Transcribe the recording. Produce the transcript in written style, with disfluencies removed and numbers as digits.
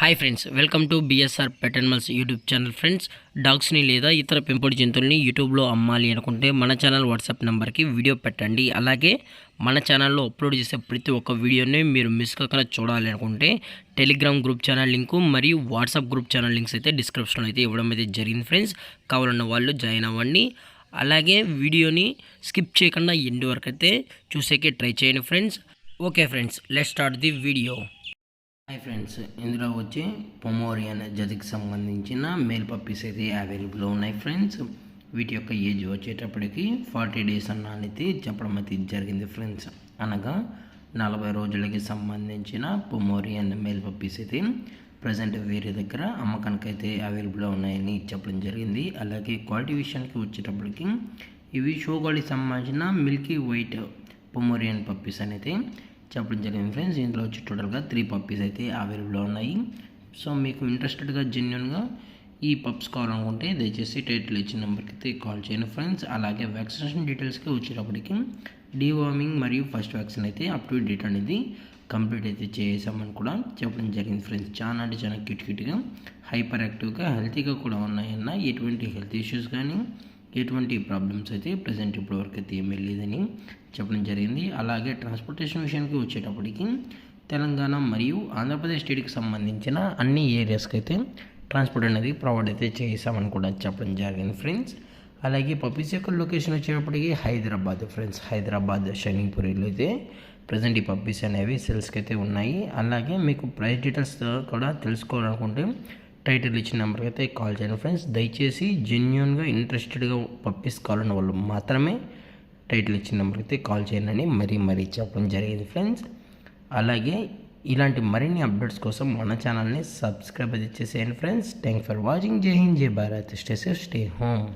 Hi friends, welcome to BSR pet animals YouTube channel. Friends, డాగ్స్ని లేదా ఇతర పెంపుడు జంతువుల్ని యూట్యూబ్లో అమ్మాలి అనుకుంటే మన ఛానల్ వాట్సాప్ నెంబర్కి వీడియో పెట్టండి. అలాగే మన ఛానల్లో అప్లోడ్ చేసే ప్రతి ఒక్క వీడియోని మీరు మిస్ కాకుండా చూడాలి అనుకుంటే టెలిగ్రామ్ గ్రూప్ ఛానల్ లింకు మరియు వాట్సాప్ గ్రూప్ ఛానల్ లింక్స్ అయితే డిస్క్రిప్షన్లో అయితే ఇవ్వడం అయితే జరిగింది. ఫ్రెండ్స్, కావాలన్న వాళ్ళు జాయిన్ అవ్వండి. అలాగే వీడియోని స్కిప్ చేయకుండా ఎండ్ వరకు అయితే చూసేకే ట్రై చేయండి friends. Okay friends, let's start the video. Hi friends, ఇందులో వచ్చి పొమోరియన్ జతికి సంబంధించిన మేల్ పప్పీస్ అయితే అవైలబుల్ ఉన్నాయి. ఫ్రెండ్స్, వీటి యొక్క ఏజ్ వచ్చేటప్పటికి 40 days అన్నది చెప్పడం అయితే జరిగింది. ఫ్రెండ్స్, అనగా 40 రోజులకి సంబంధించిన పొమోరియన్ మేల్ పప్పీస్ అయితే ప్రజెంట్ వేరే దగ్గర అమ్మకానికి అయితే అవైలబుల్ ఉన్నాయని చెప్పడం జరిగింది. అలాగే క్వాలిటీ విషయానికి వచ్చేటప్పటికి ఇవి షోగాడికి సంబంధించిన మిల్కీ వైట్ పొమోరియన్ పప్పీస్ అనేది చెప్పడం జరిగింది. ఫ్రెండ్స్, ఇందులో వచ్చి టోటల్గా 3 పప్పీస్ అయితే అవైలబుల్లో ఉన్నాయి. సో మీకు ఇంట్రెస్టెడ్గా జెన్యున్గా ఈ పప్స్ కావాలనుకుంటే దయచేసి టైటిల్ ఇచ్చిన నెంబర్కి అయితే కాల్ చేయండి ఫ్రెండ్స్. అలాగే వ్యాక్సినేషన్ డీటెయిల్స్కి వచ్చేటప్పటికి డీవార్మింగ్ మరియు ఫస్ట్ వ్యాక్సిన్ అయితే అప్ టు డేట్ అనేది కంప్లీట్ అయితే చేసామని కూడా చెప్పడం జరిగింది. ఫ్రెండ్స్, చాలా అంటే చాలా క్యూట్గా హైపర్ యాక్టివ్గా హెల్తీగా కూడా ఉన్నాయన్న ఎటువంటి హెల్త్ ఇష్యూస్ కానీ ఎటువంటి ప్రాబ్లమ్స్ అయితే ప్రజెంట్ ఇప్పటివరకు అయితే ఏమీ లేదని చెప్పడం జరిగింది. అలాగే ట్రాన్స్పోర్టేషన్ విషయానికి వచ్చేటప్పటికి తెలంగాణ మరియు ఆంధ్రప్రదేశ్ స్టేట్కి సంబంధించిన అన్ని ఏరియాస్కి అయితే ట్రాన్స్పోర్ట్ అనేది ప్రొవైడ్ అయితే చేసామని కూడా చెప్పడం జరిగింది. ఫ్రెండ్స్, అలాగే పప్పీస్ యొక్క లొకేషన్ వచ్చేటప్పటికి హైదరాబాద్. ఫ్రెండ్స్, హైదరాబాద్ షనీపూరిలో అయితే ప్రజెంట్ ఈ పప్పీస్ అనేవి సేల్స్కి అయితే ఉన్నాయి. అలాగే మీకు ప్రైస్ డీటెయిల్స్ కూడా తెలుసుకోవాలనుకుంటే టైటిల్ ఇచ్చిన నెంబర్కి అయితే కాల్ చేయండి. ఫ్రెండ్స్, దయచేసి జెన్యున్గా ఇంట్రెస్టెడ్గా పప్పీస్ కావాలన్న వాళ్ళు మాత్రమే టైటిల్ ఇచ్చిన నెంబర్కి అయితే కాల్ చేయండి మరీ చెప్పడం జరిగింది. ఫ్రెండ్స్, అలాగే ఇలాంటి మరిన్ని అప్డేట్స్ కోసం మన ఛానల్ని సబ్స్క్రైబ్ అయితే చేసేయండి. Friends, thank for watching. జై హింద్, జై Bharat. Stay safe, stay home.